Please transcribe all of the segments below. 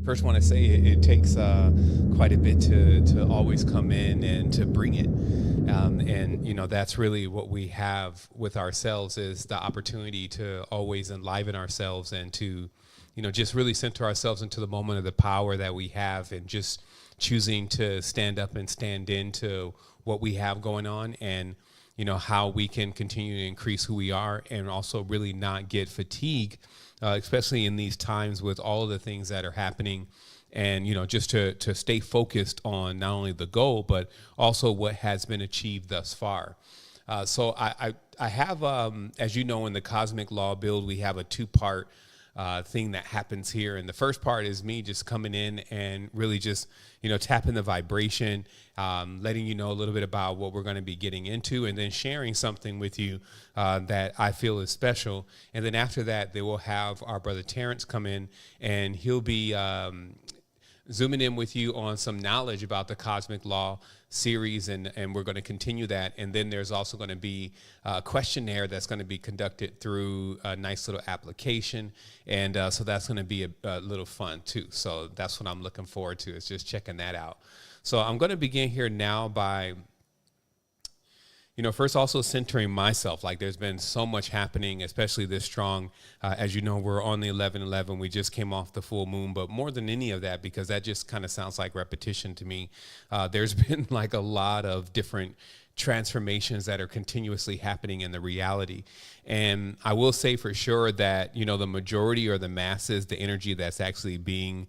First, want to say it takes quite a bit to always come in and to bring it, and that's really what we have with ourselves is the opportunity to always enliven ourselves and to, just really center ourselves into the moment of the power that we have, and just choosing to stand up and stand into what we have going on, and how we can continue to increase who we are, and also really not get fatigued, especially in these times with all of the things that are happening, and just to stay focused on not only the goal but also what has been achieved thus far. So I have, as you know, in the cosmic law build, we have a two-part thing that happens here. And the first part is me just coming in and really just, tapping the vibration, letting you know a little bit about what we're going to be getting into, and then sharing something with you that I feel is special. And then after that, they will have our brother Terrence come in, and he'll be zooming in with you on some knowledge about the cosmic law series, and we're going to continue that. And then there's also going to be a questionnaire that's going to be conducted through a nice little application, and so that's going to be a little fun too. So that's what I'm looking forward to, is just checking that out. So I'm going to begin here now by first also centering myself. Like, there's been so much happening, especially this strong. As you know, we're on the 11/11. We just came off the full moon, but more than any of that, because that just kind of sounds like repetition to me, there's been like a lot of different transformations that are continuously happening in the reality. And I will say for sure that, the majority or the masses, the energy that's actually being,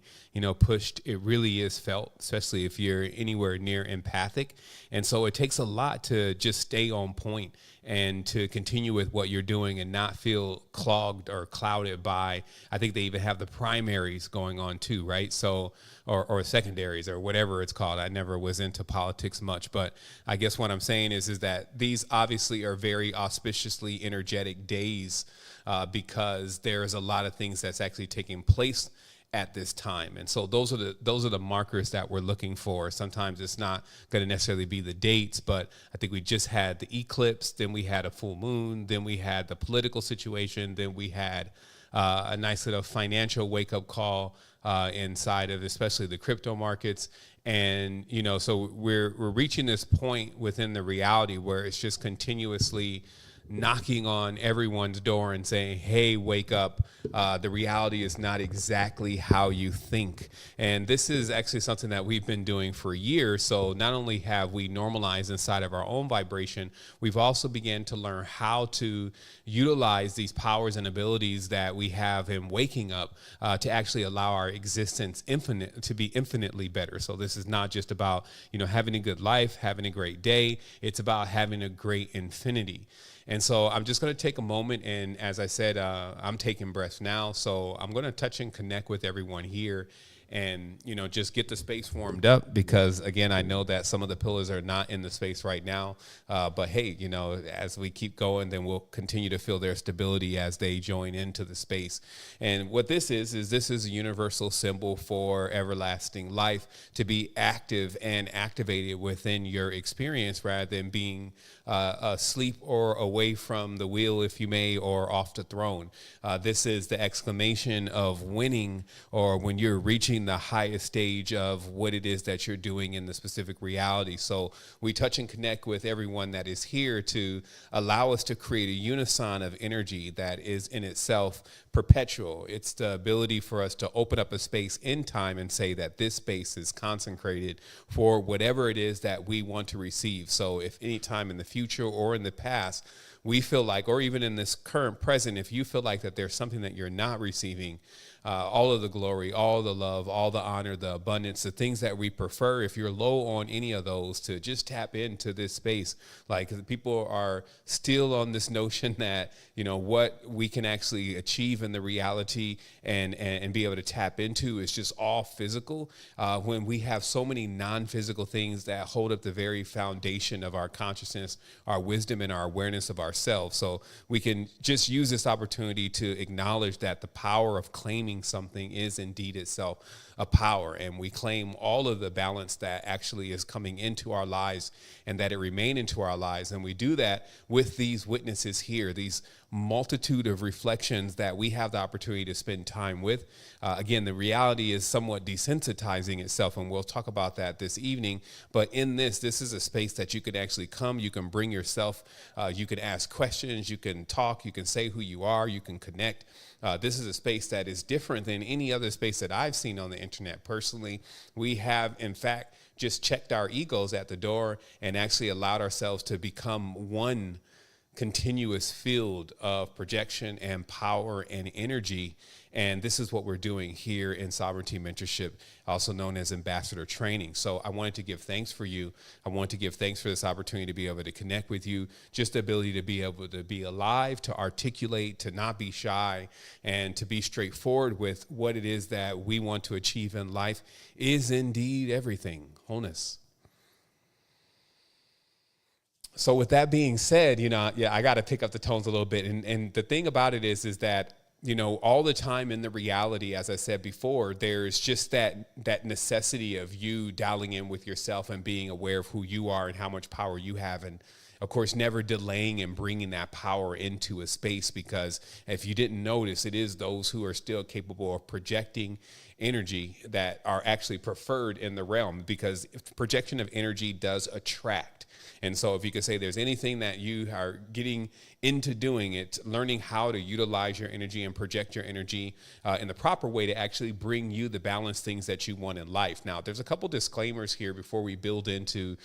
pushed, it really is felt, especially if you're anywhere near empathic. And so it takes a lot to just stay on point and to continue with what you're doing and not feel clogged or clouded by, I think they even have the primaries going on too, right? So, or secondaries or whatever it's called. I never was into politics much, but I guess what I'm saying is that these obviously are very auspiciously energetic days, because there's a lot of things that's actually taking place at this time. And so those are the markers that we're looking for. Sometimes it's not going to necessarily be the dates, but I think we just had the eclipse, then we had a full moon, then we had the political situation, then we had a nice little financial wake-up call inside of especially the crypto markets. And so we're reaching this point within the reality where it's just continuously knocking on everyone's door and saying, hey, wake up. The reality is not exactly how you think. And this is actually something that we've been doing for years. So not only have we normalized inside of our own vibration, we've also began to learn how to utilize these powers and abilities that we have in waking up, to actually allow our existence to be infinitely better. So this is not just about, having a good life, having a great day. It's about having a great infinity. And so I'm just going to take a moment, and as I said, I'm taking breaths now, so I'm going to touch and connect with everyone here and, just get the space warmed up, because, again, I know that some of the pillars are not in the space right now, but hey, as we keep going, then we'll continue to feel their stability as they join into the space. And what this is a universal symbol for everlasting life, to be active and activated within your experience rather than being asleep or away from the wheel, if you may, or off the throne. This is the exclamation of winning, or when you're reaching the highest stage of what it is that you're doing in the specific reality. So we touch and connect with everyone that is here to allow us to create a unison of energy that is in itself perpetual. It's the ability for us to open up a space in time and say that this space is consecrated for whatever it is that we want to receive. So if any time in the future or in the past, we feel like, or even in this current present, if you feel like that there's something that you're not receiving, all of the glory, all the love, all the honor, the abundance, the things that we prefer, if you're low on any of those, to just tap into this space. Like, people are still on this notion that, what we can actually achieve in the reality and be able to tap into is just all physical, when we have so many non-physical things that hold up the very foundation of our consciousness, our wisdom, and our awareness of ourselves. So we can just use this opportunity to acknowledge that the power of claiming something is indeed itself a power, and we claim all of the balance that actually is coming into our lives and that it remain into our lives. And we do that with these witnesses here, these multitude of reflections that we have the opportunity to spend time with. Again, the reality is somewhat desensitizing itself, and we'll talk about that this evening. But in this is a space that you could actually come, you can bring yourself, you can ask questions, you can talk, you can say who you are, you can connect. This is a space that is different than any other space that I've seen on the internet. Personally, we have, in fact, just checked our egos at the door and actually allowed ourselves to become one continuous field of projection and power and energy. And this is what we're doing here in Sovereignty Mentorship, also known as Ambassador Training. So I wanted to give thanks for you. I want to give thanks for this opportunity to be able to connect with you, just the ability to be able to be alive, to articulate, to not be shy, and to be straightforward with what it is that we want to achieve in life is indeed everything. Wholeness. So with that being said, I got to pick up the tones a little bit. And the thing about it is that, all the time in the reality, as I said before, there's just that necessity of you dialing in with yourself and being aware of who you are and how much power you have. And of course, never delaying and bringing that power into a space, because if you didn't notice, it is those who are still capable of projecting energy that are actually preferred in the realm, because projection of energy does attract. And so if you could say there's anything that you are getting into doing, it, learning how to utilize your energy and project your energy in the proper way to actually bring you the balanced things that you want in life. Now, there's a couple disclaimers here before we build into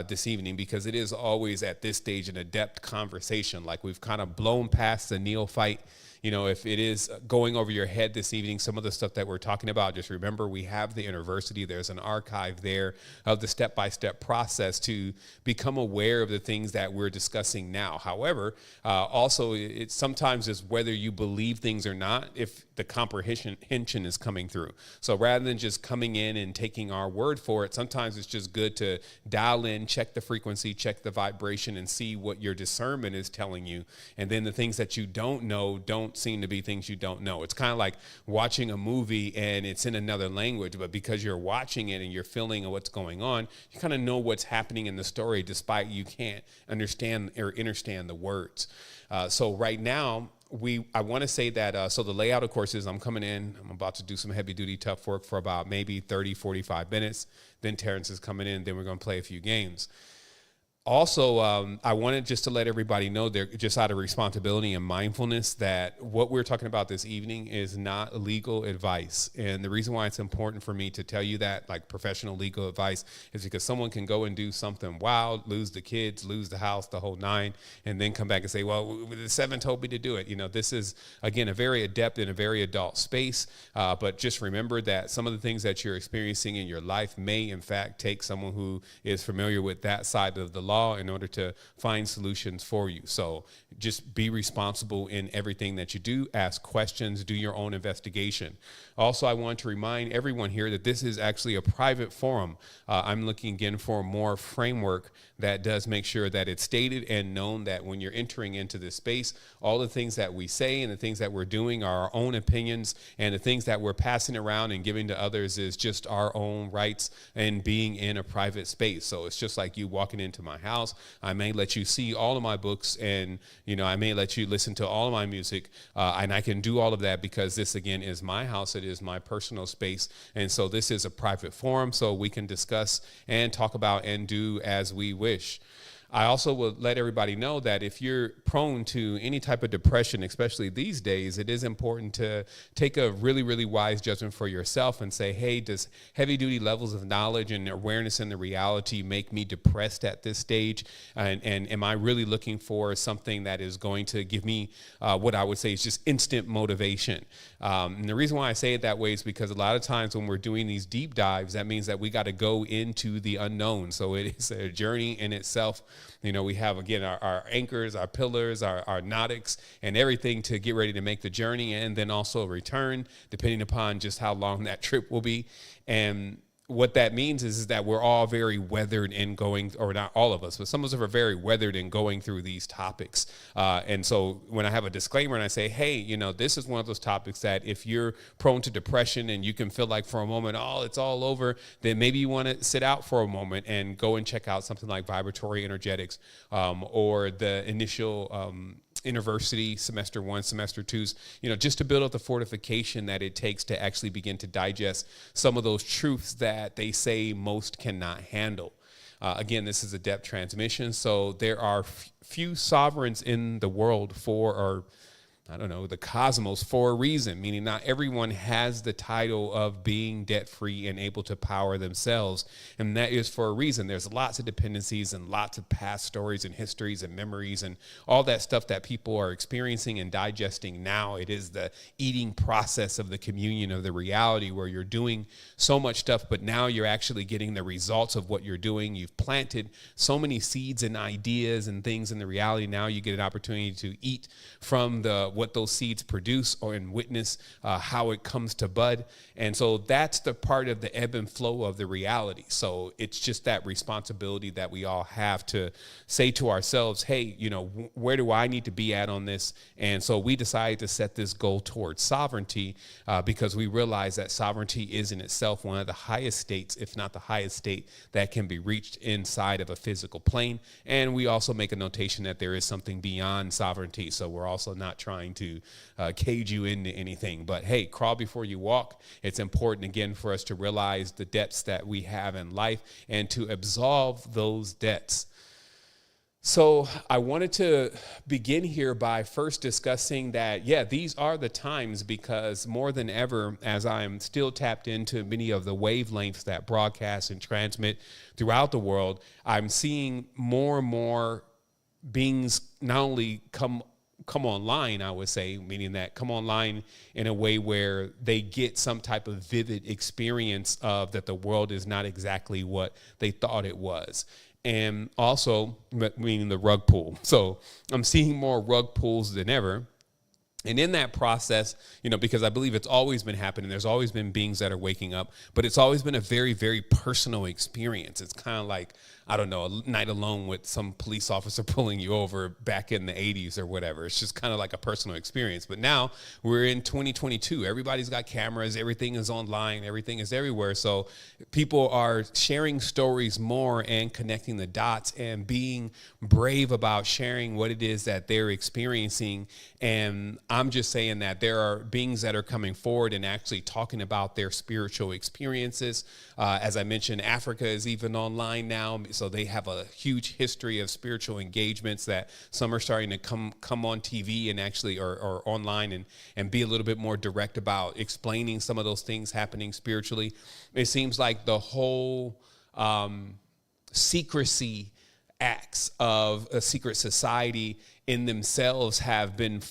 this evening, because it is always at this stage an adept conversation. Like, we've kind of blown past the neophyte. If it is going over your head this evening, some of the stuff that we're talking about, just remember we have the university. There's an archive there of the step-by-step process to become aware of the things that we're discussing now. However, also it sometimes is whether you believe things or not, if the comprehension is coming through. So rather than just coming in and taking our word for it, sometimes it's just good to dial in, check the frequency, check the vibration, and see what your discernment is telling you. And then the things that you don't know don't seem to be things you don't know. It's kind of like watching a movie and it's in another language, but because you're watching it and you're feeling what's going on, you kind of know what's happening in the story, despite you can't understand or understand the words. So right now, I want to say that, so the layout, of course, is I'm coming in, I'm about to do some heavy duty tough work for about maybe 30, 45 minutes. Then Terrence is coming in, then we're going to play a few games. Also, I wanted just to let everybody know, they're just out of responsibility and mindfulness, that what we're talking about this evening is not legal advice. And the reason why it's important for me to tell you that, like professional legal advice, is because someone can go and do something wild, lose the kids, lose the house, the whole nine, and then come back and say, well, the seven told me to do it. This is, again, a very adept and a very adult space. But just remember that some of the things that you're experiencing in your life may, in fact, take someone who is familiar with that side of the law in order to find solutions for you. So just be responsible in everything that you do. Ask questions, do your own investigation. Also, I want to remind everyone here that this is actually a private forum. I'm looking again for more framework that does make sure that it's stated and known that when you're entering into this space, all the things that we say and the things that we're doing are our own opinions, and the things that we're passing around and giving to others is just our own rights and being in a private space. So it's just like you walking into my house. I may let you see all of my books, and I may let you listen to all of my music, and I can do all of that because this, again, is my house. It is my personal space, and so this is a private forum, so we can discuss and talk about and do as we wish. I also will let everybody know that if you're prone to any type of depression, especially these days, it is important to take a really, really wise judgment for yourself and say, hey, does heavy duty levels of knowledge and awareness in the reality make me depressed at this stage? And am I really looking for something that is going to give me what I would say is just instant motivation? And the reason why I say it that way is because a lot of times when we're doing these deep dives, that means that we got to go into the unknown. So it is a journey in itself. We have, again, our anchors, our pillars, our nautics, and everything to get ready to make the journey, and then also return, depending upon just how long that trip will be. And what that means is that we're all very weathered in going, or not all of us, but some of us are very weathered in going through these topics. And so when I have a disclaimer and I say, hey, this is one of those topics that if you're prone to depression and you can feel like for a moment, oh, it's all over, then maybe you want to sit out for a moment and go and check out something like vibratory energetics, or the initial university, semester 1, semester 2s, just to build up the fortification that it takes to actually begin to digest some of those truths that they say most cannot handle. Again, this is a depth transmission, so there are few sovereigns in the world the cosmos for a reason, meaning not everyone has the title of being debt-free and able to power themselves. And that is for a reason. There's lots of dependencies and lots of past stories and histories and memories and all that stuff that people are experiencing and digesting now. It is the eating process of the communion of the reality where you're doing so much stuff, but now you're actually getting the results of what you're doing. You've planted so many seeds and ideas and things in the reality. Now you get an opportunity to eat from what those seeds produce and witness how it comes to bud. And so that's the part of the ebb and flow of the reality. So it's just that responsibility that we all have to say to ourselves, hey, where do I need to be at on this? And so we decided to set this goal towards sovereignty because we realize that sovereignty is in itself one of the highest states, if not the highest state, that can be reached inside of a physical plane. And we also make a notation that there is something beyond sovereignty. So we're also not trying to cage you into anything. But hey, crawl before you walk. It's important, again, for us to realize the debts that we have in life and to absolve those debts. So I wanted to begin here by first discussing that, these are the times, because more than ever, as I'm still tapped into many of the wavelengths that broadcast and transmit throughout the world, I'm seeing more and more beings not only come online, I would say, meaning that come online in a way where they get some type of vivid experience of that the world is not exactly what they thought it was. And also, meaning the rug pull. So I'm seeing more rug pulls than ever. And in that process, because I believe it's always been happening, there's always been beings that are waking up, but it's always been a very, very personal experience. It's kind of like, I don't know, a night alone with some police officer pulling you over back in the 80s or whatever. It's just kind of like a personal experience. But now we're in 2022. Everybody's got cameras. Everything is online. Everything is everywhere. So people are sharing stories more and connecting the dots and being brave about sharing what it is that they're experiencing. And I'm just saying that there are beings that are coming forward and actually talking about their spiritual experiences. As I mentioned, Africa is even online now. So they have a huge history of spiritual engagements that some are starting to come on TV and actually or online and be a little bit more direct about explaining some of those things happening spiritually. It seems like the whole secrecy acts of a secret society in themselves have been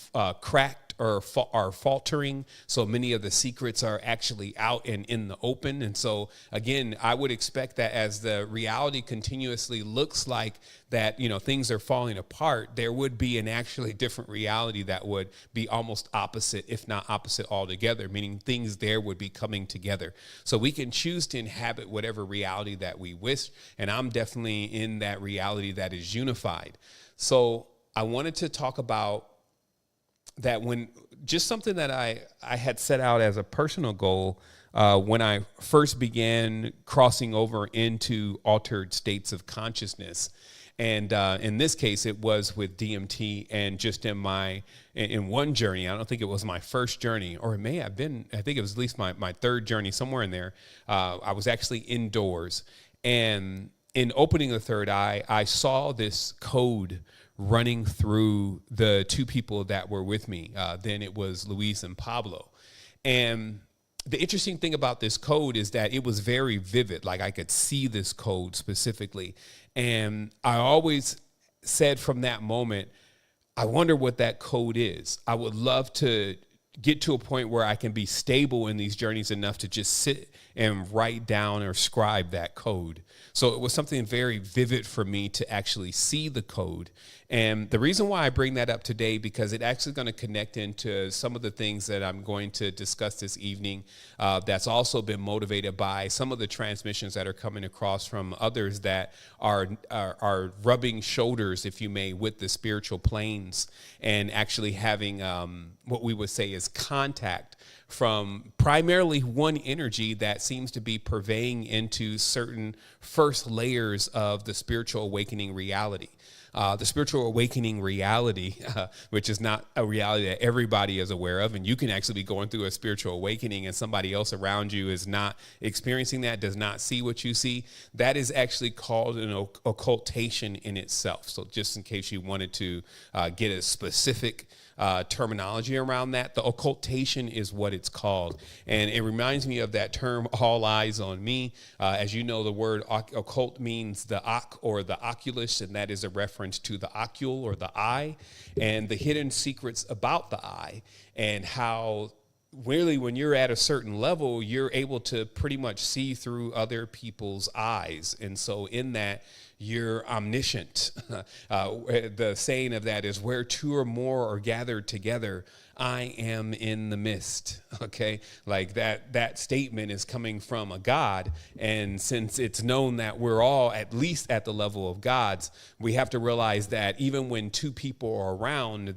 cracked or are faltering. So many of the secrets are actually out and in the open. And so, again, I would expect that as the reality continuously looks like that, things are falling apart, there would be an actually different reality that would be almost opposite, if not opposite altogether, meaning things there would be coming together. So we can choose to inhabit whatever reality that we wish. And I'm definitely in that reality that is unified. So I wanted to talk about that when just something that I had set out as a personal goal when I first began crossing over into altered states of consciousness. And in this case, it was with DMT and just in one journey. I don't think it was my first journey, or it may have been, I think it was at least my third journey, somewhere in there. I was actually indoors. And in opening the third eye, I saw this code running through the two people that were with me. Then it was Luis and Pablo. And the interesting thing about this code is that it was very vivid. Like I could see this code specifically. And I always said from that moment, I wonder what that code is. I would love to get to a point where I can be stable in these journeys enough to just sit and write down or scribe that code. So it was something very vivid for me to actually see the code. And the reason why I bring that up today, because it actually going to connect into some of the things that I'm going to discuss this evening. That's also been motivated by some of the transmissions that are coming across from others that are rubbing shoulders, if you may, with the spiritual planes and actually having what we would say is contact from primarily one energy that seems to be purveying into certain first layers of the spiritual awakening reality. The spiritual awakening reality, which is not a reality that everybody is aware of. And you can actually be going through a spiritual awakening and somebody else around you is not experiencing that, does not see what you see. That is actually called an occultation in itself. So just in case you wanted to get a specific terminology around that, the occultation is what it's called. And it reminds me of that term, all eyes on me. As you know, the word occult means the or the oculus, and that is a reference to the ocule or the eye, and the hidden secrets about the eye, and how really when you're at a certain level, you're able to pretty much see through other people's eyes. And so in that, you're omniscient. The saying of that is, where two or more are gathered together, I am in the midst. Okay, like that statement is coming from a God. And since it's known that we're all at least at the level of gods, we have to realize that even when two people are around,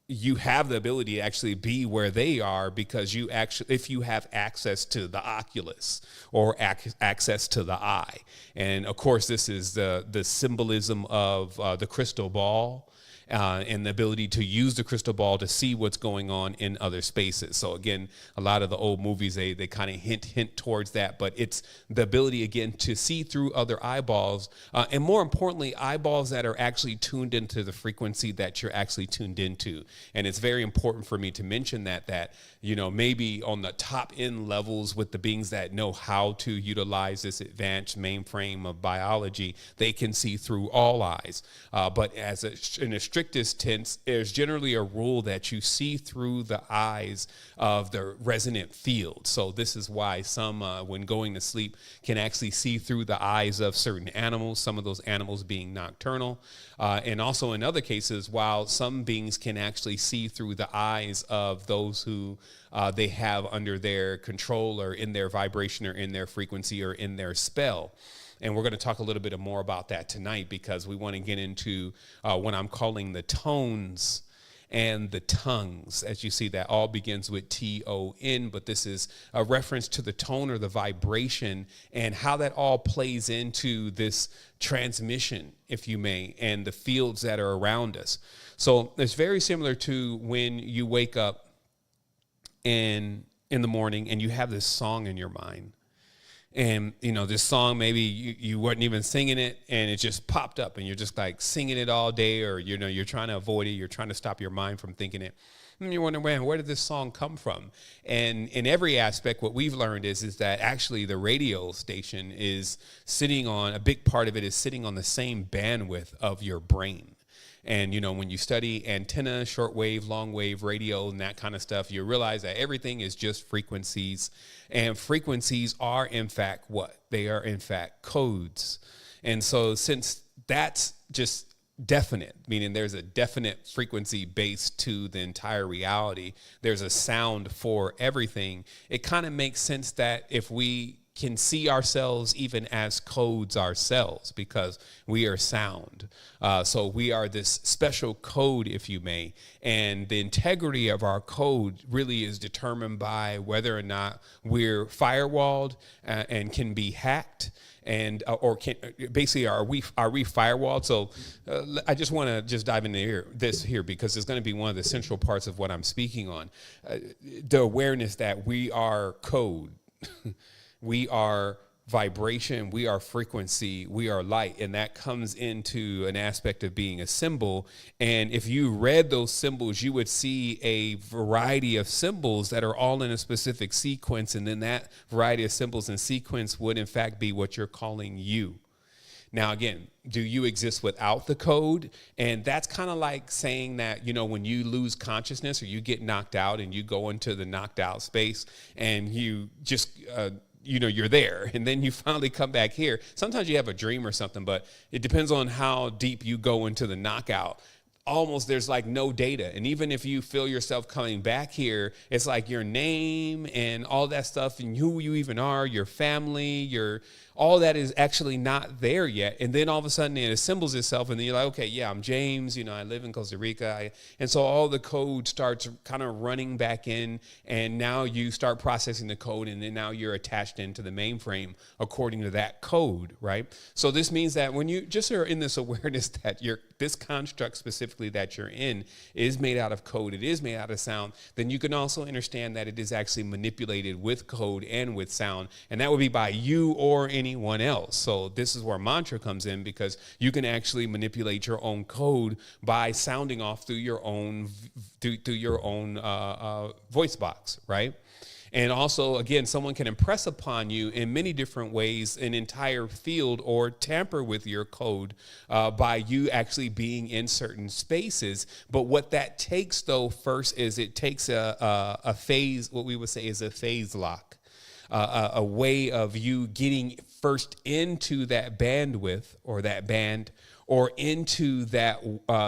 you have the ability to actually be where they are, because if you have access to the oculus or access to the eye. And of course, this is the symbolism of the crystal ball. And the ability to use the crystal ball to see what's going on in other spaces. So again, a lot of the old movies, they kind of hint towards that, but it's the ability again to see through other eyeballs, and more importantly, eyeballs that are actually tuned into the frequency that you're actually tuned into. And it's very important for me to mention that maybe on the top end levels with the beings that know how to utilize this advanced mainframe of biology, they can see through all eyes. But in a strictest tense, there's generally a rule that you see through the eyes of the resonant field. So this is why some, when going to sleep, can actually see through the eyes of certain animals, some of those animals being nocturnal. And also in other cases, while some beings can actually see through the eyes of those who they have under their control or in their vibration or in their frequency or in their spell. And we're going to talk a little bit more about that tonight, because we want to get into what I'm calling the tones and the tongues. As you see, that all begins with T-O-N, but this is a reference to the tone or the vibration and how that all plays into this transmission, if you may, and the fields that are around us. So it's very similar to when you wake up in the morning and you have this song in your mind. And, this song, maybe you weren't even singing it and it just popped up and you're just like singing it all day, or, you're trying to avoid it. You're trying to stop your mind from thinking it. And you're wondering, man, where did this song come from? And in every aspect, what we've learned is that actually the radio station is sitting on, a big part of it is sitting on the same bandwidth of your brain. And, when you study antenna, shortwave, long-wave radio, and that kind of stuff, you realize that everything is just frequencies. And frequencies are, in fact, what? They are, in fact, codes. And so since that's just definite, meaning there's a definite frequency base to the entire reality, there's a sound for everything, it kind of makes sense that if we can see ourselves even as codes ourselves, because we are sound. So we are this special code, if you may, and the integrity of our code really is determined by whether or not we're firewalled and can be hacked. And or can basically are we firewalled? So I just want to just dive into this here because it's going to be one of the central parts of what I'm speaking on. The awareness that we are code. We are vibration, we are frequency, we are light, and that comes into an aspect of being a symbol. And if you read those symbols, you would see a variety of symbols that are all in a specific sequence, and then that variety of symbols and sequence would in fact be what you're calling you. Now, again, do you exist without the code? And that's kind of like saying that, when you lose consciousness or you get knocked out and you go into the knocked out space and you just you're there, and then you finally come back here. Sometimes you have a dream or something, but it depends on how deep you go into the knockout. Almost there's like no data. And even if you feel yourself coming back here, it's like your name and all that stuff and who you even are, your family, all that is actually not there yet. And then all of a sudden it assembles itself, and then you're like, okay, yeah, I'm James, I live in Costa Rica. And so all the code starts kind of running back in, and now you start processing the code, and then now you're attached into the mainframe according to that code, right? So this means that when you just are in this awareness that this construct specifically that you're in is made out of code, it is made out of sound, then you can also understand that it is actually manipulated with code and with sound, and that would be by you or anyone else. So this is where mantra comes in, because you can actually manipulate your own code by sounding off through your own voice box, right? And also, again, someone can impress upon you in many different ways an entire field, or tamper with your code by you actually being in certain spaces. But what that takes, though, first is it takes a phase, what we would say is a phase lock, a way of you getting first into that bandwidth or that band, or into that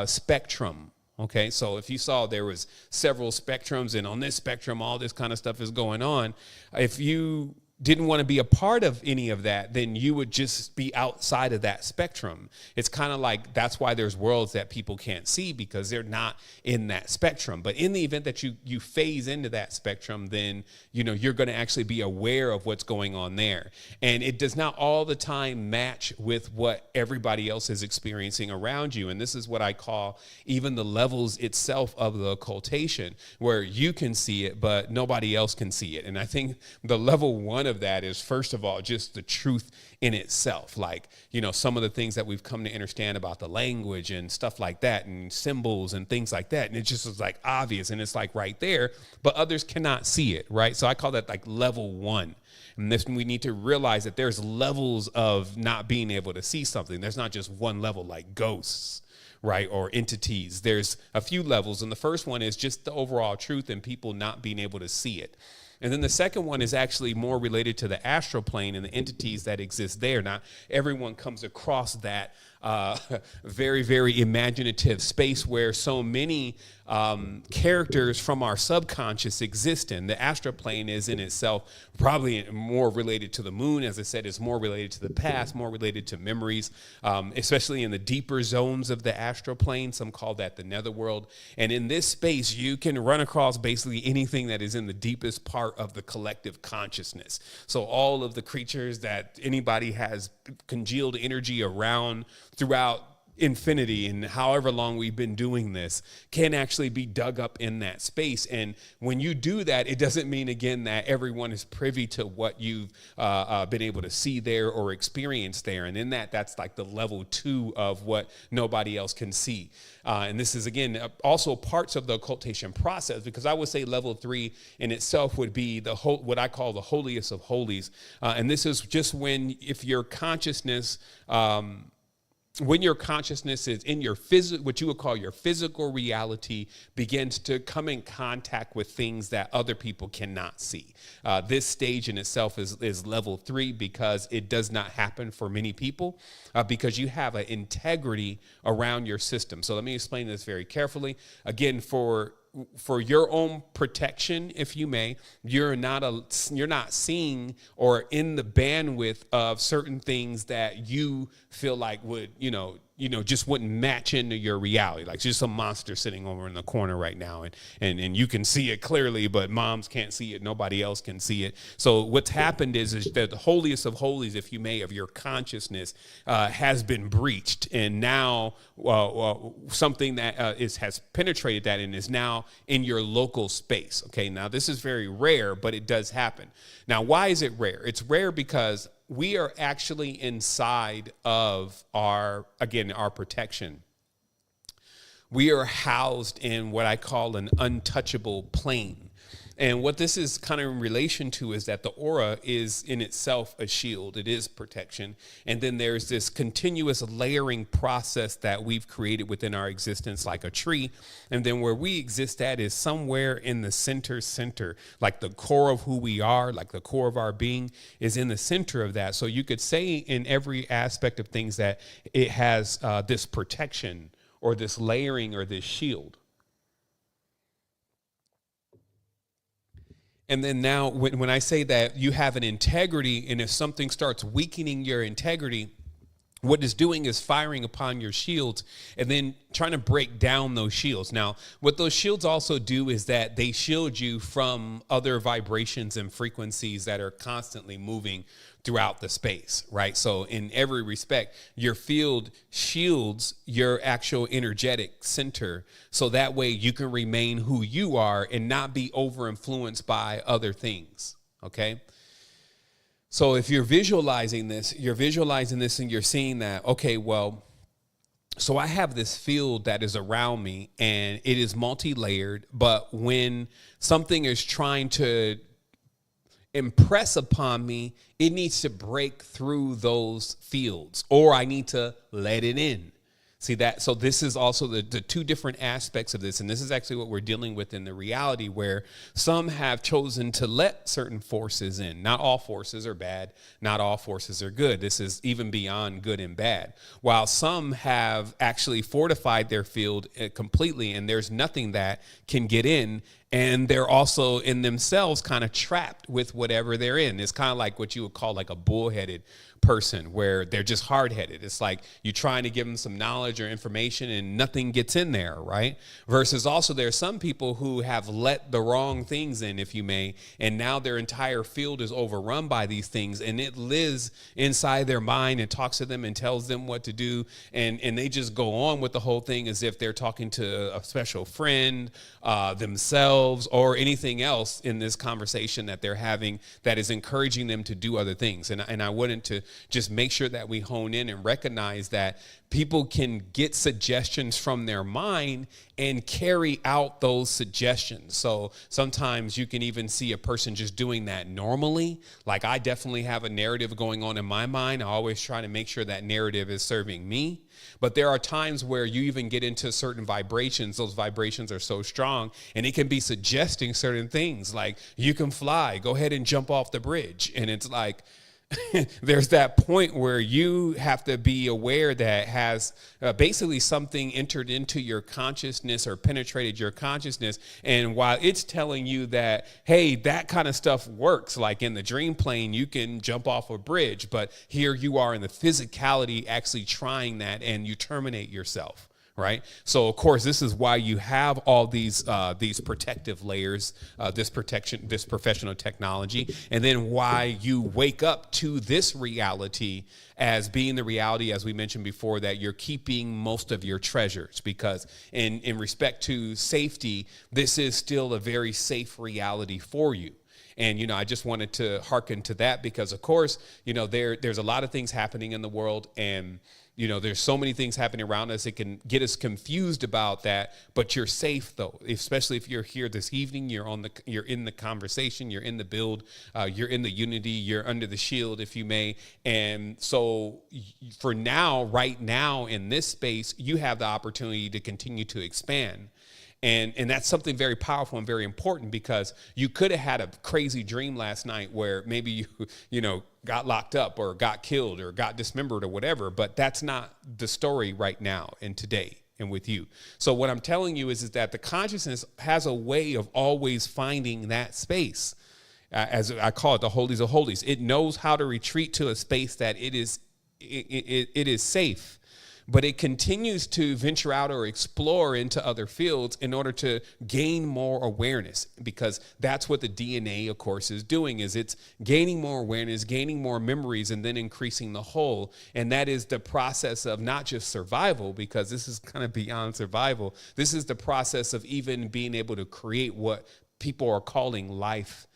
spectrum. Okay, so if you saw there was several spectrums, and on this spectrum, all this kind of stuff is going on. If you didn't want to be a part of any of that, then you would just be outside of that spectrum. It's kind of like, that's why there's worlds that people can't see, because they're not in that spectrum. But in the event that you phase into that spectrum, then you're going to actually be aware of what's going on there. And it does not all the time match with what everybody else is experiencing around you. And this is what I call even the levels itself of the occultation, where you can see it, but nobody else can see it. And I think the level one of that is, first of all, just the truth in itself. Like, some of the things that we've come to understand about the language and stuff like that, and symbols and things like that. And it just is like obvious, and it's like right there, but others cannot see it, right? So I call that like level one. And this, we need to realize that there's levels of not being able to see something. There's not just one level like ghosts, right, or entities. There's a few levels, and the first one is just the overall truth and people not being able to see it. And then the second one is actually more related to the astral plane and the entities that exist there. Now, everyone comes across that very, very imaginative space where so many characters from our subconscious exist in. The astral plane is in itself probably more related to the moon. As I said, it's more related to the past, more related to memories, especially in the deeper zones of the astral plane. Some call that the netherworld. And in this space, you can run across basically anything that is in the deepest part of the collective consciousness. So all of the creatures that anybody has congealed energy around throughout infinity and however long we've been doing this can actually be dug up in that space. And when you do that, it doesn't mean, again, that everyone is privy to what you've been able to see there or experience there. And in that's like the level 2 of what nobody else can see. And this is, again, also parts of the occultation process, because I would say level 3 in itself would be what I call the holiest of holies. And this is just if your consciousness, when your consciousness is in your what you would call your physical reality, begins to come in contact with things that other people cannot see. This stage in itself is level 3, because it does not happen for many people, because you have an integrity around your system. So let me explain this very carefully. Again, for your own protection, if you may, you're not seeing or in the bandwidth of certain things that you feel like would, just wouldn't match into your reality. Like just a monster sitting over in the corner right now, and you can see it clearly, but moms can't see it, nobody else can see it. So what's happened is that the holiest of holies, if you may, of your consciousness has been breached, and now something that has penetrated that and is now in your local space. Okay, now this is very rare, but it does happen. Now, why is it rare? It's rare because we are actually inside of our protection. We are housed in what I call an untouchable plane. And what this is kind of in relation to is that the aura is in itself a shield. It is protection. And then there's this continuous layering process that we've created within our existence, like a tree. And then where we exist at is somewhere in the center, like the core of who we are, like the core of our being is in the center of that. So you could say in every aspect of things that it has this protection or this layering or this shield. And then now when I say that you have an integrity, and if something starts weakening your integrity, what it's doing is firing upon your shields and then trying to break down those shields. Now, what those shields also do is that they shield you from other vibrations and frequencies that are constantly moving throughout the space, right? So in every respect, your field shields your actual energetic center. So that way you can remain who you are and not be over influenced by other things, okay? So if you're visualizing this and you're seeing that, okay, well, so I have this field that is around me and it is multi-layered, but when something is trying to impress upon me, it needs to break through those fields, or I need to let it in. See that? So this is also the two different aspects of this. And this is actually what we're dealing with in the reality, where some have chosen to let certain forces in. Not all forces are bad. Not all forces are good. This is even beyond good and bad. While some have actually fortified their field completely, and there's nothing that can get in. And they're also in themselves kind of trapped with whatever they're in. It's kind of like what you would call like a bullheaded person, where they're just hard-headed. It's like you're trying to give them some knowledge or information and nothing gets in there, right? Versus also there's some people who have let the wrong things in, if you may, and now their entire field is overrun by these things, and it lives inside their mind and talks to them and tells them what to do, and they just go on with the whole thing as if they're talking to a special friend, themselves, or anything else in this conversation that they're having that is encouraging them to do other things. And I wanted to just make sure that we hone in and recognize that people can get suggestions from their mind and carry out those suggestions. So sometimes you can even see a person just doing that normally. Like, I definitely have a narrative going on in my mind. I always try to make sure that narrative is serving me. But there are times where you even get into certain vibrations. Those vibrations are so strong, and it can be suggesting certain things like, you can fly, go ahead and jump off the bridge. And it's like, there's that point where you have to be aware that has basically something entered into your consciousness or penetrated your consciousness. And while it's telling you that, hey, that kind of stuff works, like in the dream plane, you can jump off a bridge, but here you are in the physicality actually trying that, and you terminate yourself. Right. So, of course, this is why you have all these protective layers, this professional technology, and then why you wake up to this reality as being the reality, as we mentioned before, that you're keeping most of your treasures, because in respect to safety, this is still a very safe reality for you. And, I just wanted to hearken to that because, of course, there's a lot of things happening in the world, and there's so many things happening around us. It can get us confused about that, but you're safe though, especially if you're here this evening, you're in the conversation, you're in the build, you're in the unity, you're under the shield, if you may. And so for now, right now in this space, you have the opportunity to continue to expand. And that's something very powerful and very important, because you could have had a crazy dream last night where maybe you got locked up or got killed or got dismembered or whatever, but that's not the story right now and today and with you. So what I'm telling you is that the consciousness has a way of always finding that space, as I call it, the holies of holies. It knows how to retreat to a space that it is safe. But it continues to venture out or explore into other fields in order to gain more awareness, because that's what the DNA, of course, is doing, is it's gaining more awareness, gaining more memories, and then increasing the whole. And that is the process of not just survival, because this is kind of beyond survival. This is the process of even being able to create what people are calling life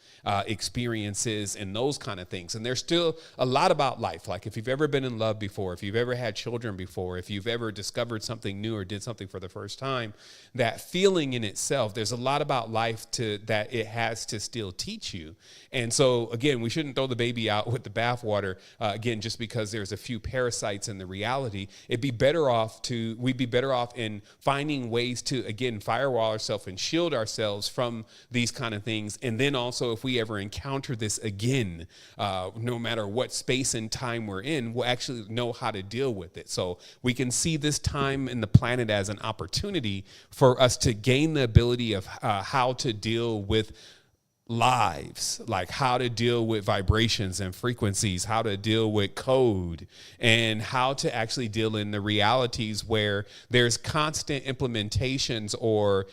experiences and those kind of things. And there's still a lot about life. Like if you've ever been in love before, if you've ever had children before, if you've ever discovered something new or did something for the first time, that feeling in itself, there's a lot about life that it has to still teach you. And so again, we shouldn't throw the baby out with the bathwater, again, just because there's a few parasites in the reality. We'd be better off in finding ways to, again, firewall ourselves and shield ourselves from these kind of things. And then also, if we ever encounter this again, no matter what space and time we're in, we'll actually know how to deal with it. So we can see this time in the planet as an opportunity for us to gain the ability of how to deal with lives, like how to deal with vibrations and frequencies, how to deal with code, and how to actually deal in the realities where there's constant implementations or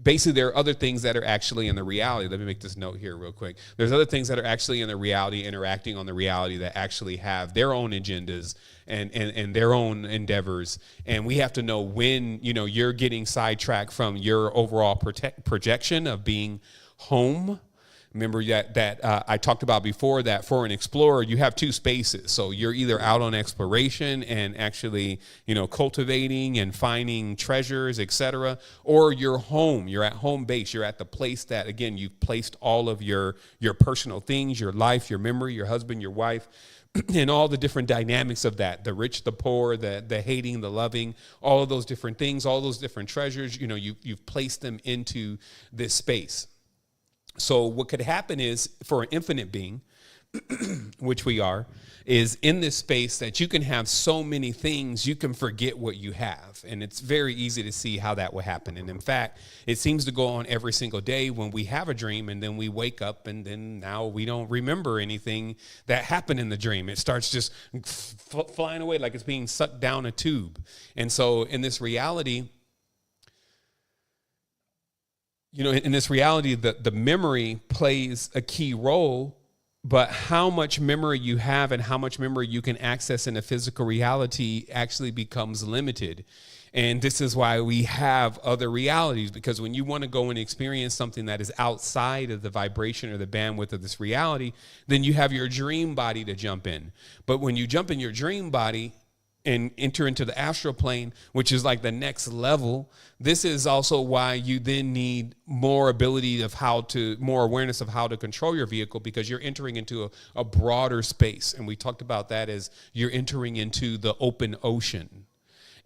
basically there are other things that are actually in the reality. Let me make this note here real quick. There's other things that are actually in the reality, interacting on the reality, that actually have their own agendas and their own endeavors. And we have to know when, you're getting sidetracked from your overall projection of being home. Remember that I talked about before, that for an explorer, you have two spaces. So you're either out on exploration and actually, cultivating and finding treasures, etc., or you're home. You're at home base. You're at the place that, again, you've placed all of your personal things, your life, your memory, your husband, your wife, and all the different dynamics of that, the rich, the poor, the hating, the loving, all of those different things, all those different treasures, you've placed them into this space. So what could happen is, for an infinite being, which we are, is in this space that you can have so many things, you can forget what you have. And it's very easy to see how that will happen. And in fact, it seems to go on every single day when we have a dream and then we wake up and then now we don't remember anything that happened in the dream. It starts just flying away like it's being sucked down a tube. And so in this reality, in this reality, the memory plays a key role, but how much memory you have and how much memory you can access in a physical reality actually becomes limited. And this is why we have other realities, because when you want to go and experience something that is outside of the vibration or the bandwidth of this reality, then you have your dream body to jump in. But when you jump in your dream body and enter into the astral plane, which is like the next level, this is also why you then need more ability of more awareness of how to control your vehicle, because you're entering into a broader space. And we talked about that as you're entering into the open ocean.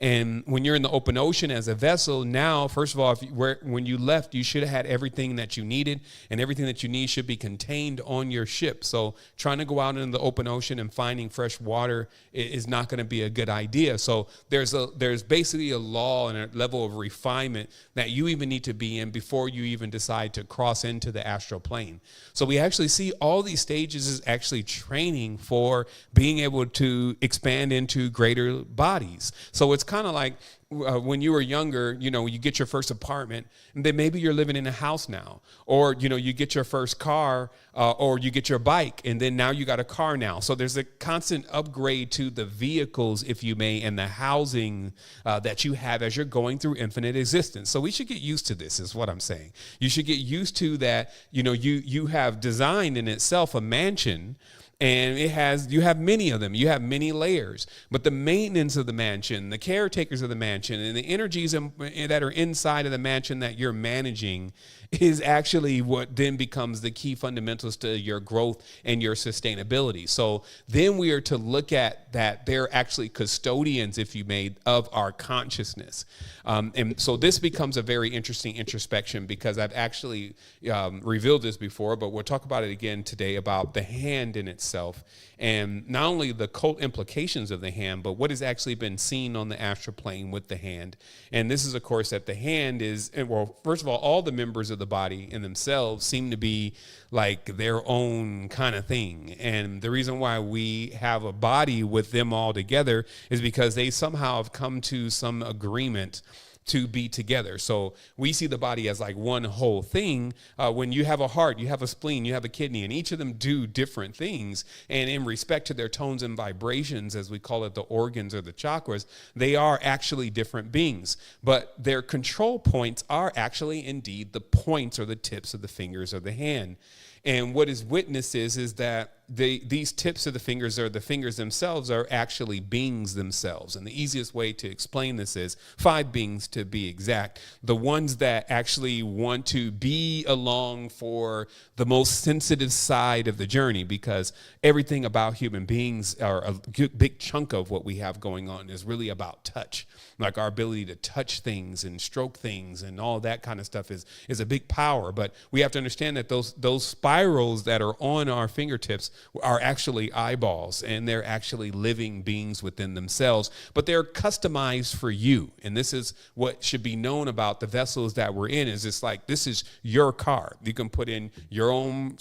And when you're in the open ocean as a vessel, now, first of all, when you left, you should have had everything that you needed, and everything that you need should be contained on your ship. So trying to go out into the open ocean and finding fresh water is not going to be a good idea. So there's basically a law and a level of refinement that you even need to be in before you even decide to cross into the astral plane. So we actually see all these stages as actually training for being able to expand into greater bodies. So it's kind of like when you were younger, you get your first apartment, and then maybe you're living in a house now, or, you get your first car, or you get your bike, and then now you got a car now. So there's a constant upgrade to the vehicles, if you may, and the housing that you have as you're going through infinite existence. So we should get used to this, is what I'm saying. You should get used to that. You have designed in itself a mansion, and you have many of them. You have many layers, but the maintenance of the mansion, the caretakers of the mansion, and the energies that are inside of the mansion that you're managing is actually what then becomes the key fundamentals to your growth and your sustainability. So then we are to look at that they're actually custodians, if you may, of our consciousness. And so this becomes a very interesting introspection, because I've actually revealed this before, but we'll talk about it again today, about the hand in itself, and not only the cult implications of the hand, but what has actually been seen on the astral plane with the hand. And this is, of course, that the hand is, well, first of all the members of the body in themselves seem to be like their own kind of thing. And the reason why we have a body with them all together is because they somehow have come to some agreement to be together. So we see the body as like one whole thing. When you have a heart, you have a spleen, you have a kidney, and each of them do different things. And in respect to their tones and vibrations, as we call it, the organs or the chakras, they are actually different beings. But their control points are actually indeed the points or the tips of the fingers of the hand. And what is witnessed is that these tips of the fingers, or the fingers themselves, are actually beings themselves. And the easiest way to explain this is 5 beings, to be exact. The ones that actually want to be along for the most sensitive side of the journey, because everything about human beings, or a big chunk of what we have going on, is really about touch. Like our ability to touch things and stroke things and all that kind of stuff is a big power. But we have to understand that those spirals that are on our fingertips are actually eyeballs, and they're actually living beings within themselves, but they're customized for you. And this is what should be known about the vessels that we're in, is it's like, this is your car. You can put in your own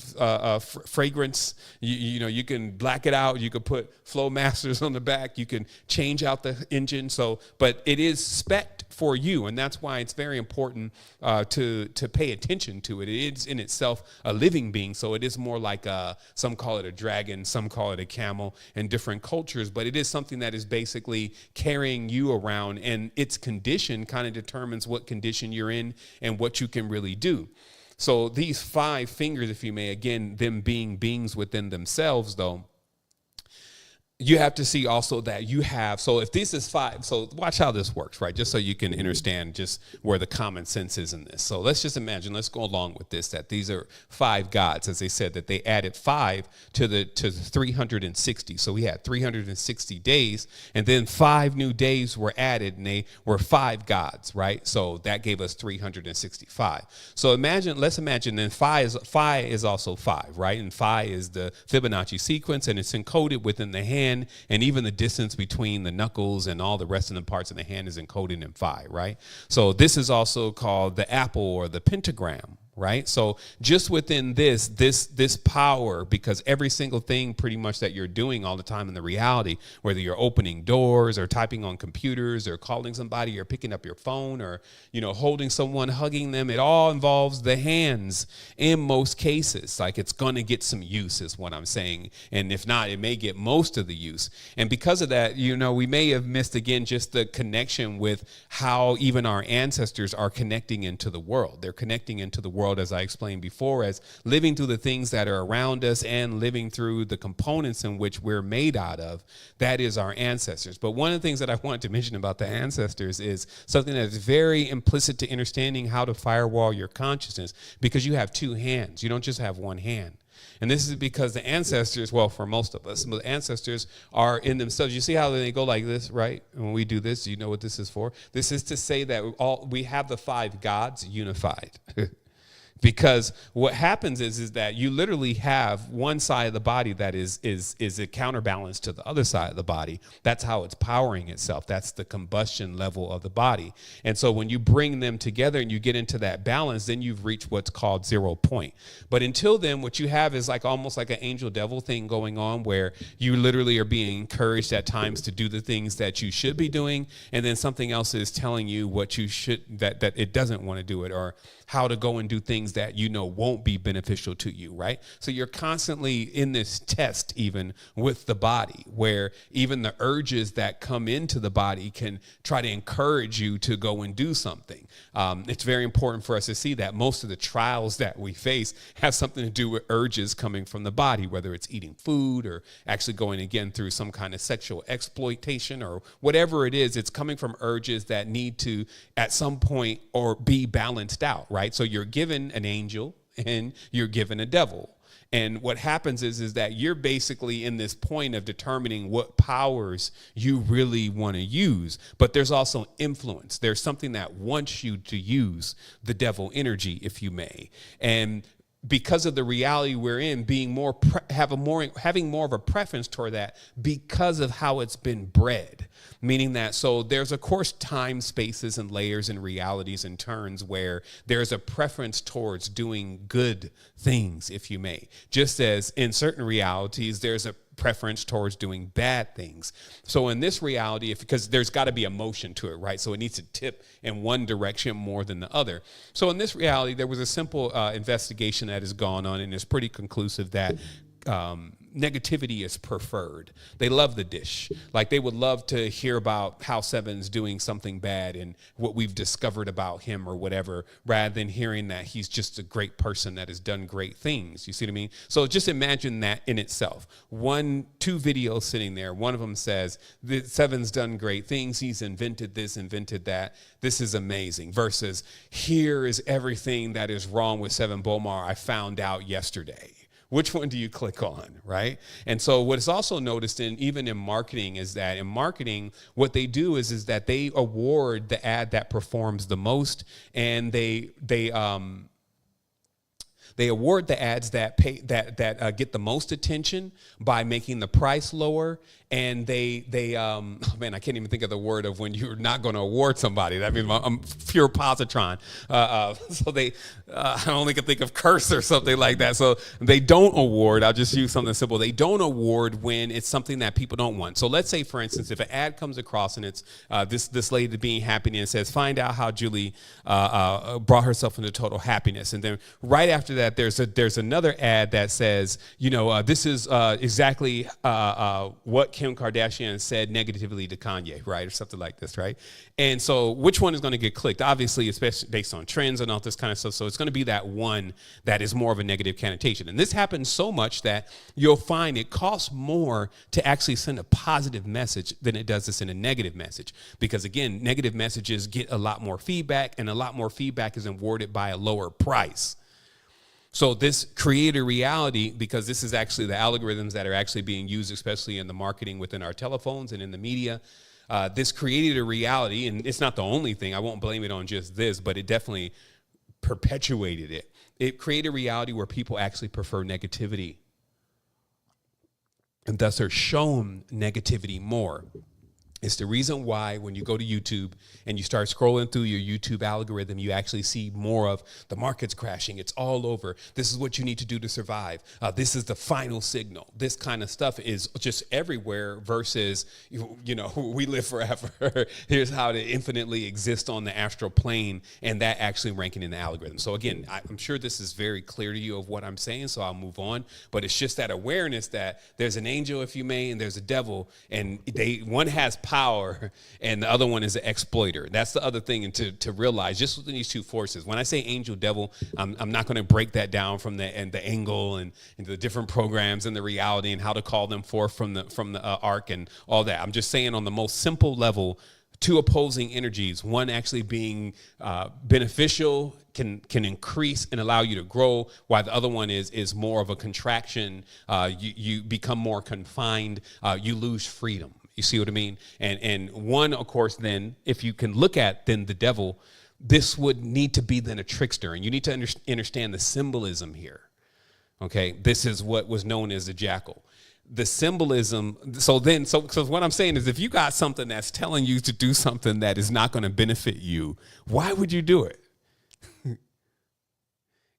fragrance. You can black it out. You can put Flow Masters on the back. You can change out the engine. But it is spec'd for you, and that's why it's very important to pay attention to it. It is in itself a living being, so it is more like some call it a dragon, some call it a camel in different cultures, but it is something that is basically carrying you around, and its condition kind of determines what condition you're in and what you can really do. So these 5 fingers, if you may, again, them being beings within themselves, though, you have to see also that you have, so if this is 5, so watch how this works, right? Just so you can understand just where the common sense is in this. So let's just imagine, let's go along with this, that these are 5 gods, as they said, that they added 5 to the 360. So we had 360 days, and then 5 new days were added, and they were 5 gods, right? So that gave us 365. So let's imagine then phi is also 5, right? And phi is the Fibonacci sequence, and it's encoded within the hand. And even the distance between the knuckles and all the rest of the parts of the hand is encoded in phi, right? So this is also called the apple or the pentagram, right? So just within this power, because every single thing pretty much that you're doing all the time in the reality, whether you're opening doors or typing on computers or calling somebody or picking up your phone or, holding someone, hugging them, it all involves the hands in most cases. Like, it's going to get some use is what I'm saying. And if not, it may get most of the use. And because of that, we may have missed, again, just the connection with how even our ancestors are connecting into the world. They're connecting into the world, as I explained before, as living through the things that are around us and living through the components in which we're made out of. That is our ancestors. But one of the things that I wanted to mention about the ancestors is something that is very implicit to understanding how to firewall your consciousness, because you have 2 hands. You don't just have one hand. And this is because the ancestors, well, for most of us, the ancestors are in themselves. You see how they go like this, right? When we do this, you know what this is for? This is to say that we have the 5 gods unified. Because what happens is that you literally have one side of the body that is a counterbalance to the other side of the body. That's how it's powering itself. That's the combustion level of the body. And so when you bring them together and you get into that balance, then you've reached what's called 0 point. But until then, what you have is like almost like an angel devil thing going on, where you literally are being encouraged at times to do the things that you should be doing, and then something else is telling you what you should, that it doesn't want to do it, or how to go and do things that won't be beneficial to you, right? So you're constantly in this test, even with the body, where even the urges that come into the body can try to encourage you to go and do something. It's very important for us to see that most of the trials that we face have something to do with urges coming from the body, whether it's eating food or actually going again through some kind of sexual exploitation or whatever it is. It's coming from urges that need to at some point or be balanced out, right? So you're given an angel and you're given a devil. And what happens is that you're basically in this point of determining what powers you really want to use. But there's also influence. There's something that wants you to use the devil energy, if you may. And because of the reality we're in, having more of a preference toward that because of how it's been bred. Meaning that, so there's of course time, spaces, and layers and realities and turns where there's a preference towards doing good things, if you may. Just as in certain realities, there's a preference towards doing bad things. So in this reality, because there's got to be emotion to it, right? So it needs to tip in one direction more than the other. So in this reality, there was a simple investigation that has gone on, and it's pretty conclusive that negativity is preferred. They love the dish. Like, they would love to hear about how Seven's doing something bad and what we've discovered about him or whatever, rather than hearing that he's just a great person that has done great things. You see what I mean? So just imagine that in itself. 2 videos sitting there. One of them says, Seven's done great things. He's invented this, invented that. This is amazing. Versus, here is everything that is wrong with Seven Bomar I found out yesterday. Which one do you click on, right? And so what is also noticed even in marketing is that in marketing, what they do is that they award the ad that performs the most, and they They award the ads that pay that get the most attention by making the price lower. And they oh man, I can't even think of the word of when you're not going to award somebody. That means I'm pure positron. So they, I only can think of curse or something like that. So they don't award. I'll just use something simple. They don't award when it's something that people don't want. So let's say, for instance, if an ad comes across and it's this lady being happy and it says, find out how Julie brought herself into total happiness. And then right after that, there's another ad that says, this is exactly what Kim Kardashian said negatively to Kanye, right? Or something like this, right? And so which one is going to get clicked? Obviously, especially based on trends and all this kind of stuff. So it's going to be that one that is more of a negative connotation. And this happens so much that you'll find it costs more to actually send a positive message than it does to send a negative message. Because again, negative messages get a lot more feedback, and a lot more feedback is awarded by a lower price. So this created a reality, because this is actually the algorithms that are actually being used, especially in the marketing within our telephones and in the media. This created a reality, and it's not the only thing. I won't blame it on just this, but it definitely perpetuated it. It created a reality where people actually prefer negativity, and thus are shown negativity more. It's the reason why when you go to YouTube and you start scrolling through your YouTube algorithm, you actually see more of the market's crashing. It's all over. This is what you need to do to survive. This is the final signal. This kind of stuff is just everywhere versus, we live forever. Here's how to infinitely exist on the astral plane, and that actually ranking in the algorithm. So again, I'm sure this is very clear to you of what I'm saying, so I'll move on. But it's just that awareness that there's an angel, if you may, and there's a devil, and one has power and the other one is an exploiter. That's the other thing, and to realize just within these two forces. When I say angel devil, I'm not going to break that down from the angle and the different programs and the reality and how to call them forth from the arc and all that. I'm just saying on the most simple level, two opposing energies, one actually being beneficial, can increase and allow you to grow, while the other one is more of a contraction. You become more confined. You lose freedom. You see what I mean? And one, of course, then, if you can look at then the devil, this would need to be then a trickster. And you need to understand the symbolism here. Okay? This is what was known as the jackal. The symbolism, so what I'm saying is, if you got something that's telling you to do something that is not going to benefit you, why would you do it?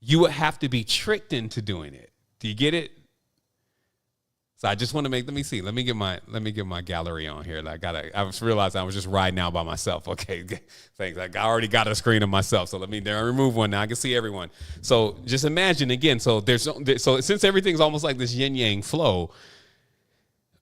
You would have to be tricked into doing it. Do you get it? So I just want to let me get my gallery on here. I just realized I was just riding out by myself. Okay, thanks. I already got a screen of myself. So let me remove one now. I can see everyone. So just imagine again. So since everything's almost like this yin yang flow,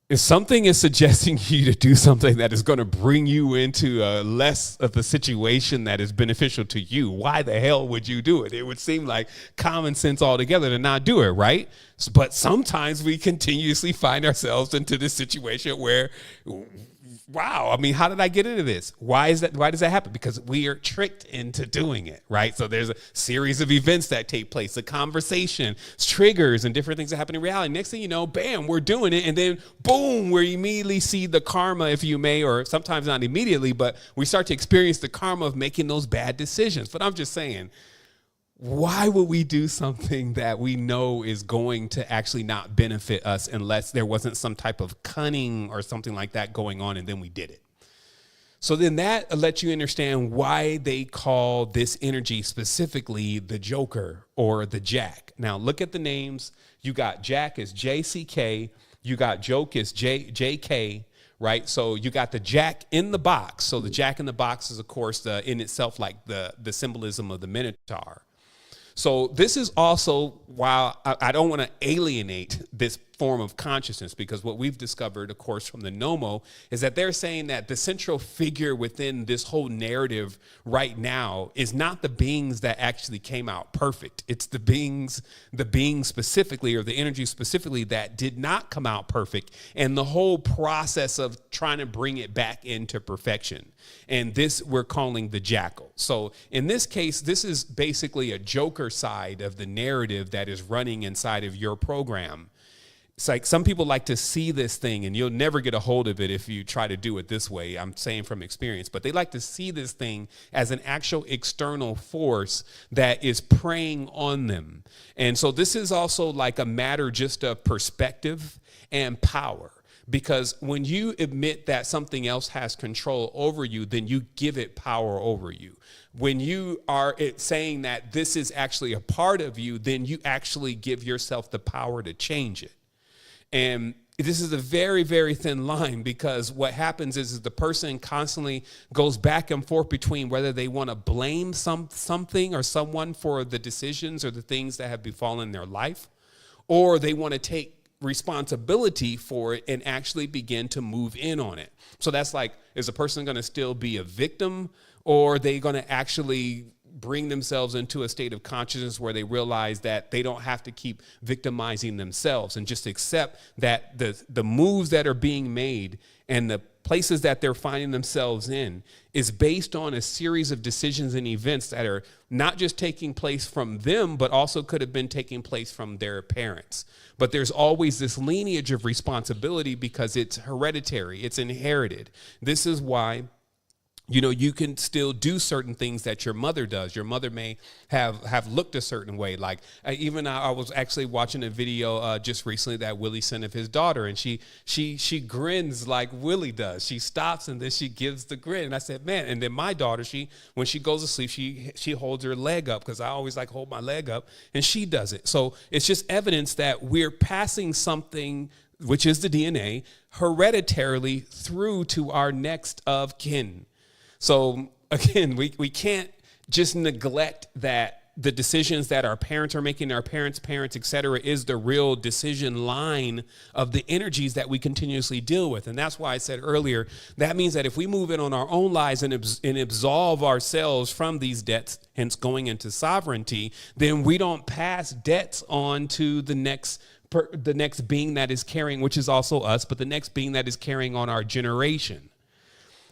if something is suggesting you to do something that is going to bring you into less of a situation that is beneficial to you, why the hell would you do it? It would seem like common sense altogether to not do it, right? But sometimes we continuously find ourselves into this situation where, wow, I mean, how did I get into this? Why does that happen? Because we are tricked into doing it, right? So there's a series of events that take place, a conversation, triggers, and different things that happen in reality. Next thing you know, bam, we're doing it. And then boom, we immediately see the karma, if you may, or sometimes not immediately, but we start to experience the karma of making those bad decisions. But I'm just saying, why would we do something that we know is going to actually not benefit us unless there wasn't some type of cunning or something like that going on, and then we did it? So then that lets you understand why they call this energy specifically the Joker or the Jack. Now look at the names. You got Jack is JCK. You got Joke is JK. Right, so you got the Jack in the box. So the Jack in the box is, of course, in itself like the symbolism of the Minotaur. So this is also, while I don't want to alienate this form of consciousness, because what we've discovered, of course, from the Nomo is that they're saying that the central figure within this whole narrative right now is not the beings that actually came out perfect. It's the beings specifically, or the energy specifically, that did not come out perfect, and the whole process of trying to bring it back into perfection. And this we're calling the jackal. So in this case, this is basically a Joker side of the narrative that is running inside of your program. it's like some people like to see this thing, and you'll never get a hold of it if you try to do it this way. I'm saying from experience, but they like to see this thing as an actual external force that is preying on them. And so this is also like a matter just of perspective and power. Because when you admit that something else has control over you, then you give it power over you. When you are saying that this is actually a part of you, then you actually give yourself the power to change it. And this is a very, very thin line, because what happens is the person constantly goes back and forth between whether they want to blame something or someone for the decisions or the things that have befallen their life, or they want to take responsibility for it and actually begin to move in on it. So that's like, is a person going to still be a victim, or are they going to actually bring themselves into a state of consciousness where they realize that they don't have to keep victimizing themselves and just accept that the moves that are being made and the places that they're finding themselves in is based on a series of decisions and events that are not just taking place from them, but also could have been taking place from their parents. But there's always this lineage of responsibility because it's hereditary, it's inherited. This is why, you know, you can still do certain things that your mother does. Your mother may have looked a certain way. Like I was actually watching a video just recently that Willie sent of his daughter, and she grins like Willie does. She stops and then she gives the grin. And I said, man. And then my daughter, when she goes to sleep, she holds her leg up, because I always like hold my leg up, and she does it. So it's just evidence that we're passing something, which is the DNA, hereditarily through to our next of kin. So again, we can't just neglect that the decisions that our parents are making, our parents' parents, et cetera, is the real decision line of the energies that we continuously deal with. And that's why I said earlier, that means that if we move in on our own lives and absolve ourselves from these debts, hence going into sovereignty, then we don't pass debts on to the next being that is carrying, which is also us, but the next being that is carrying on our generation.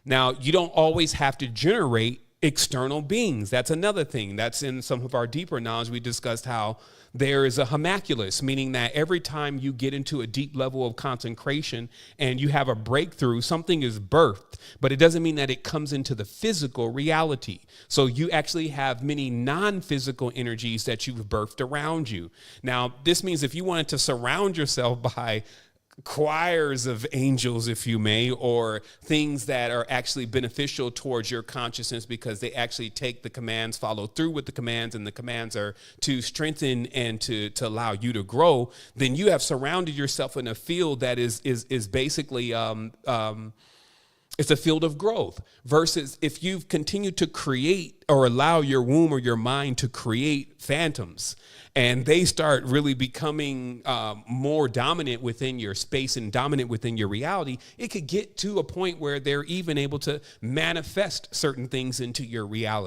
Now, you don't always have to generate external beings. That's another thing. That's in some of our deeper knowledge. We discussed how there is a homunculus, meaning that every time you get into a deep level of concentration and you have a breakthrough, something is birthed, but it doesn't mean that it comes into the physical reality. So you actually have many non-physical energies that you've birthed around you. Now, this means if you wanted to surround yourself by choirs of angels, if you may, or things that are actually beneficial towards your consciousness because they actually take the commands, follow through with the commands, and the commands are to strengthen and to allow you to grow, then you have surrounded yourself in a field that is basically it's a field of growth. Versus if you've continued to create or allow your womb or your mind to create phantoms, and they start really becoming more dominant within your space and dominant within your reality, it could get to a point where they're even able to manifest certain things into your reality.